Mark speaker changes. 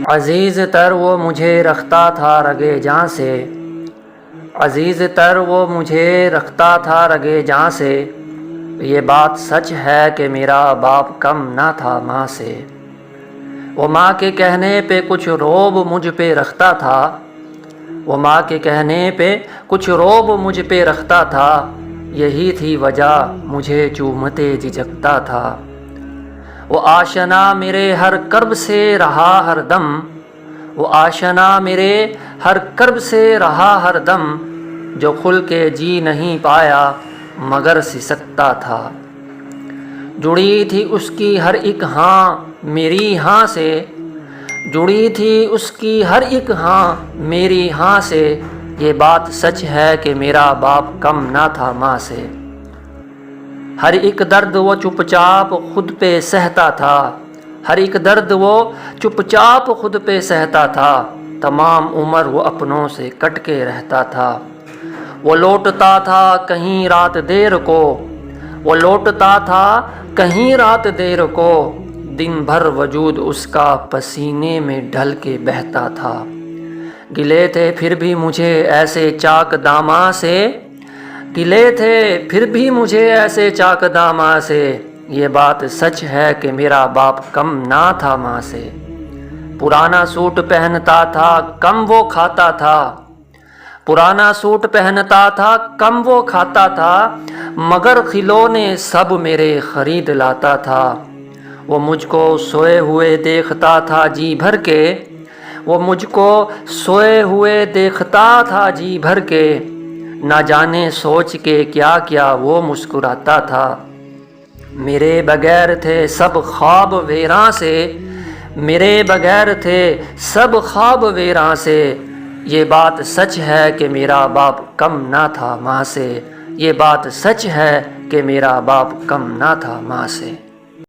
Speaker 1: عزیز تر وہ مجھے رکھتا تھا رگے جاں سے، عزیز تر وہ مجھے رکھتا تھا رگے جاں سے، یہ بات سچ ہے کہ میرا باپ کم نہ تھا ماں سے۔ وہ ماں کے کہنے پہ کچھ روب مجھ پہ رکھتا تھا، وہ ماں کے کہنے پہ کچھ روب مجھ پہ رکھتا تھا، یہی تھی وجہ مجھے چومتے جھجکتا تھا۔ وہ آشنا میرے ہر کرب سے رہا ہر دم، وہ آشنا میرے ہر کرب سے رہا ہر دم، جو کھل کے جی نہیں پایا مگر سسکتا تھا۔ جڑی تھی اس کی ہر ایک ہاں میری ہاں سے، جڑی تھی اس کی ہر ایک ہاں میری ہاں سے، یہ بات سچ ہے کہ میرا باپ کم نہ تھا ماں سے۔ ہر ایک درد وہ چپ چاپ خود پہ سہتا تھا، ہر ایک درد وہ چپ چاپ خود پہ سہتا تھا، تمام عمر وہ اپنوں سے کٹ کے رہتا تھا۔ وہ لوٹتا تھا کہیں رات دیر کو، وہ لوٹتا تھا کہیں رات دیر کو، دن بھر وجود اس کا پسینے میں ڈھل کے بہتا تھا۔ گلے تھے پھر بھی مجھے ایسے چاک داماں سے، گلے تھے پھر بھی مجھے ایسے چاک داماں سے، یہ بات سچ ہے کہ میرا باپ کم نہ تھا ماں سے۔ پرانا سوٹ پہنتا تھا کم وہ کھاتا تھا، پرانا سوٹ پہنتا تھا کم وہ کھاتا تھا، مگر کھلونے سب میرے خرید لاتا تھا۔ وہ مجھ کو سوئے ہوئے دیکھتا تھا جی بھر کے، وہ مجھ کو سوئے ہوئے دیکھتا تھا جی بھر کے، نہ جانے سوچ کے کیا کیا وہ مسکراتا تھا۔ میرے بغیر تھے سب خواب ویراں سے، میرے بغیر تھے سب خواب ویراں سے، یہ بات سچ ہے کہ میرا باپ کم نہ تھا ماں سے، یہ بات سچ ہے کہ میرا باپ کم نہ تھا ماں سے۔